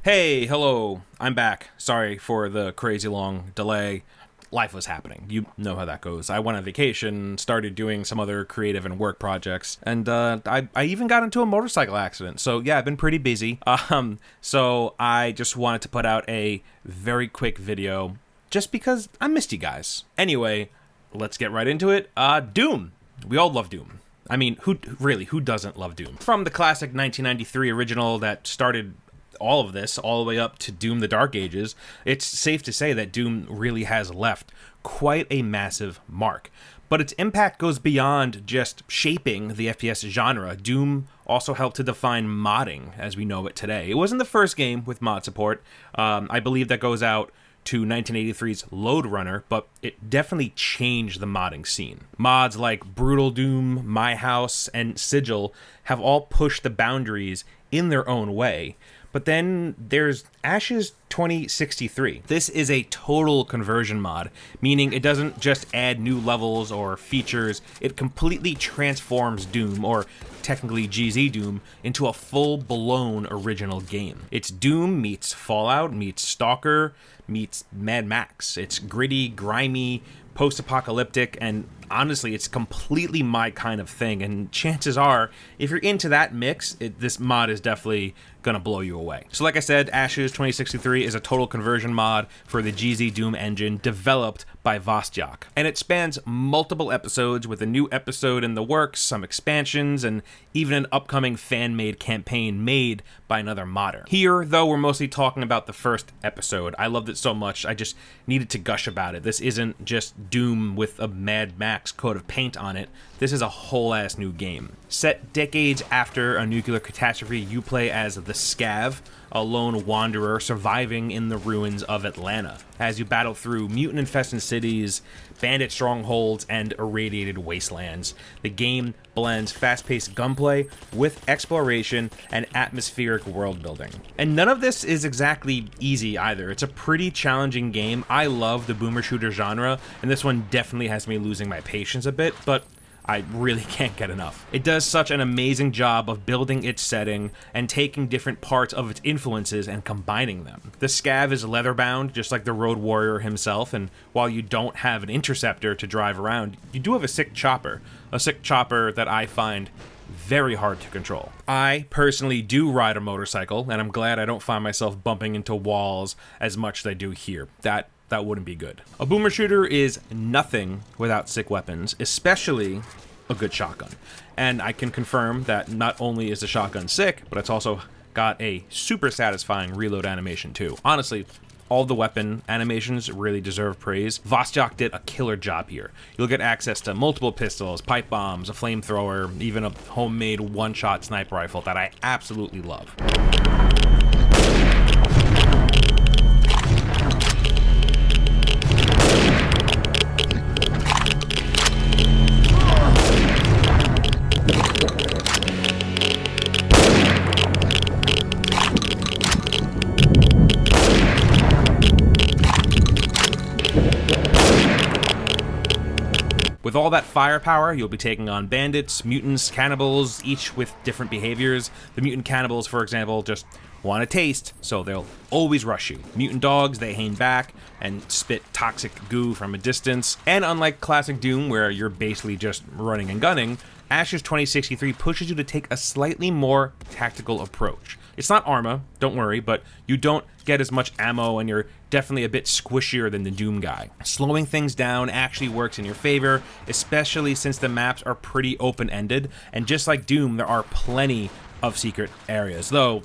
Hey, hello, I'm back. Sorry for the crazy long delay. Life was happening. You know how that goes. I went on vacation, started doing some other creative and work projects, and I even got into a motorcycle accident. So yeah, I've been pretty busy. So I just wanted to put out a very quick video just because I missed you guys. Anyway, let's get right into it. Doom. We all love Doom. I mean, who doesn't love Doom? From the classic 1993 original that started all of this, all the way up to Doom the Dark Ages, it's safe to say that Doom really has left quite a massive mark. But its impact goes beyond just shaping the FPS genre. Doom also helped to define modding as we know it today. It wasn't the first game with mod support. I believe that goes out to 1983's Load Runner, but it definitely changed the modding scene. Mods like Brutal Doom, My House, and Sigil have all pushed the boundaries in their own way. But then there's Ashes 2063. This is a total conversion mod, meaning it doesn't just add new levels or features, it completely transforms Doom, or technically GZ Doom, into a full-blown original game. It's Doom meets Fallout, meets Stalker, meets Mad Max. It's gritty, grimy, post-apocalyptic, and honestly, it's completely my kind of thing, and chances are, if you're into that mix, this mod is definitely gonna blow you away. So like I said, Ashes 2063 is a total conversion mod for the GZ Doom engine developed by Vostok, and it spans multiple episodes with a new episode in the works, some expansions, and even an upcoming fan-made campaign made by another modder. Here, though, we're mostly talking about the first episode. I loved it so much, I just needed to gush about it. This isn't just Doom with a Mad Max coat of paint on it. This is a whole-ass new game. Set decades after a nuclear catastrophe, you play as the Scav, a lone wanderer surviving in the ruins of Atlanta, as you battle through mutant-infested cities, bandit strongholds, and irradiated wastelands. The game blends fast-paced gunplay with exploration and atmospheric world-building. And none of this is exactly easy either. It's a pretty challenging game. I love the boomer shooter genre, and this one definitely has me losing my patience a bit, but I really can't get enough. It does such an amazing job of building its setting and taking different parts of its influences and combining them. The Scav is leather-bound, just like the Road Warrior himself, and while you don't have an interceptor to drive around, you do have a sick chopper that I find very hard to control. I personally do ride a motorcycle, and I'm glad I don't find myself bumping into walls as much as I do here. That wouldn't be good. A boomer shooter is nothing without sick weapons, especially a good shotgun. And I can confirm that not only is the shotgun sick, but it's also got a super satisfying reload animation too. Honestly, all the weapon animations really deserve praise. Vostok did a killer job here. You'll get access to multiple pistols, pipe bombs, a flamethrower, even a homemade one-shot sniper rifle that I absolutely love. With all that firepower, you'll be taking on bandits, mutants, cannibals, each with different behaviors. The mutant cannibals, for example, just want a taste, so they'll always rush you. Mutant dogs, they hang back and spit toxic goo from a distance. And unlike classic Doom, where you're basically just running and gunning, Ashes 2063 pushes you to take a slightly more tactical approach. It's not Arma, don't worry, but you don't get as much ammo and you're definitely a bit squishier than the Doom guy. Slowing things down actually works in your favor, especially since the maps are pretty open-ended, and just like Doom, there are plenty of secret areas, though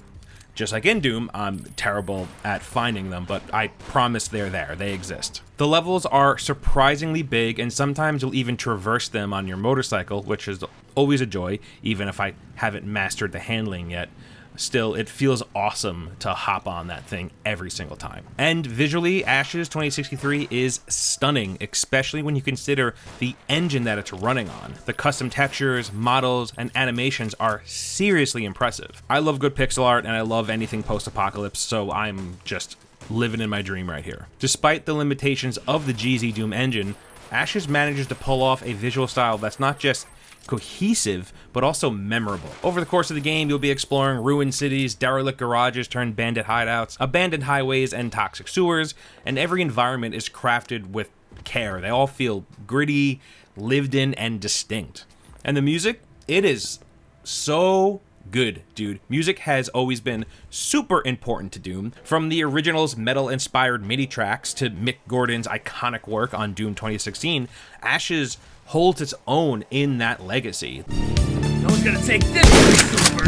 just like in Doom, I'm terrible at finding them, but I promise they're there. They exist. The levels are surprisingly big, and sometimes you'll even traverse them on your motorcycle, which is always a joy, even if I haven't mastered the handling yet. Still, it feels awesome to hop on that thing every single time. And visually, Ashes 2063 is stunning, especially when you consider the engine that it's running on. The custom textures, models, and animations are seriously impressive. I love good pixel art, and I love anything post-apocalypse, so I'm just living in my dream right here. Despite the limitations of the GZ Doom engine, Ashes manages to pull off a visual style that's not just cohesive, but also memorable. Over the course of the game, you'll be exploring ruined cities, derelict garages turned bandit hideouts, abandoned highways, and toxic sewers, and every environment is crafted with care. They all feel gritty, lived in, and distinct. And the music, it is so good, dude. Music has always been super important to Doom. From the original's metal-inspired MIDI tracks to Mick Gordon's iconic work on Doom 2016, Ashes holds its own in that legacy. No one's gonna take this place over.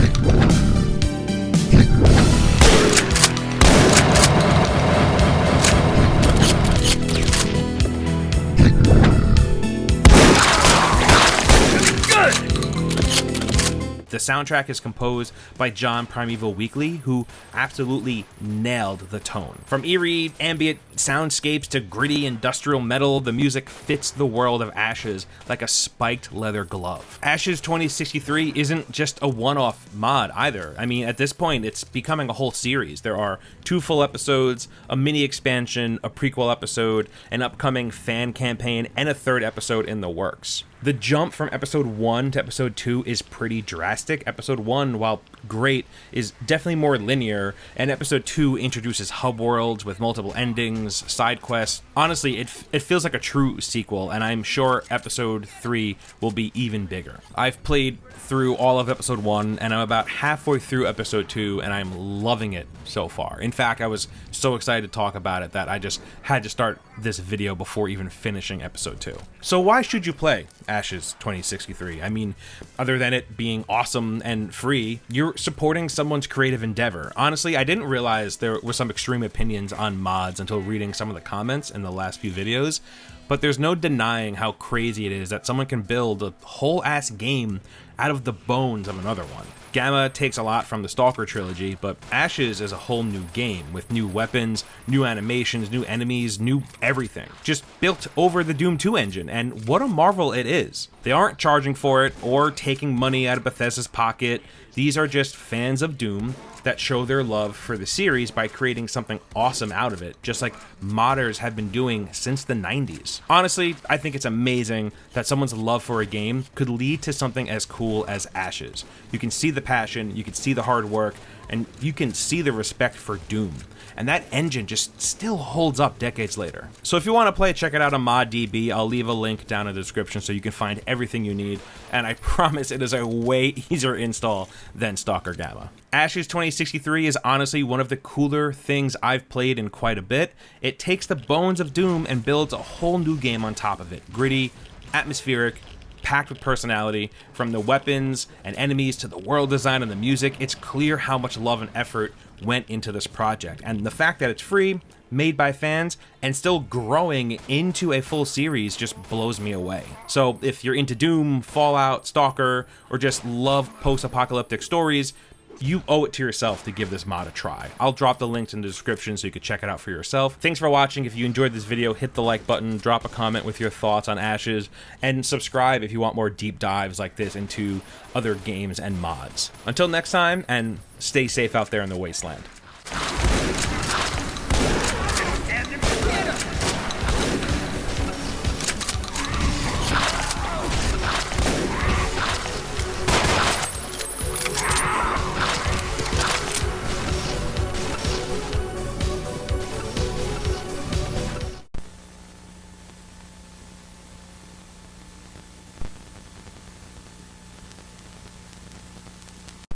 The soundtrack is composed by John Primeval Weekly, who absolutely nailed the tone. From eerie, ambient soundscapes to gritty industrial metal, the music fits the world of Ashes like a spiked leather glove. Ashes 2063 isn't just a one-off mod either. I mean, at this point, it's becoming a whole series. There are 2 full episodes, a mini expansion, a prequel episode, an upcoming fan campaign, and a 3rd episode in the works. The jump from episode 1 to episode 2 is pretty drastic. Episode 1, while great, is definitely more linear, and episode 2 introduces hub worlds with multiple endings, side quests. Honestly, it feels like a true sequel, and I'm sure episode 3 will be even bigger. I've played through all of episode 1, and I'm about halfway through episode 2, and I'm loving it so far. In fact, I was so excited to talk about it that I just had to start this video before even finishing episode 2. So why should you play Ashes 2063? I mean, other than it being awesome and free, you're supporting someone's creative endeavor. Honestly, I didn't realize there were some extreme opinions on mods until reading some of the comments in the last few videos, but there's no denying how crazy it is that someone can build a whole ass game out of the bones of another one. Gamma takes a lot from the Stalker trilogy, but Ashes is a whole new game with new weapons, new animations, new enemies, new everything. Just built over the Doom 2 engine, and what a marvel it is. They aren't charging for it or taking money out of Bethesda's pocket. These are just fans of Doom that show their love for the series by creating something awesome out of it, just like modders have been doing since the 90s. Honestly, I think it's amazing that someone's love for a game could lead to something as cool as Ashes. You can see the passion, you can see the hard work, and you can see the respect for Doom. And that engine just still holds up decades later. So if you want to play, check it out on ModDB. I'll leave a link down in the description so you can find everything you need. And I promise it is a way easier install than Stalker Gamma. Ashes 2063 is honestly one of the cooler things I've played in quite a bit. It takes the bones of Doom and builds a whole new game on top of it. Gritty, atmospheric, packed with personality. From the weapons and enemies to the world design and the music, it's clear how much love and effort went into this project. And the fact that it's free, made by fans, and still growing into a full series just blows me away. So if you're into Doom, Fallout, Stalker, or just love post-apocalyptic stories, you owe it to yourself to give this mod a try. I'll drop the links in the description so you can check it out for yourself. Thanks for watching. If you enjoyed this video, hit the like button, drop a comment with your thoughts on Ashes, and subscribe if you want more deep dives like this into other games and mods. Until next time, and stay safe out there in the wasteland.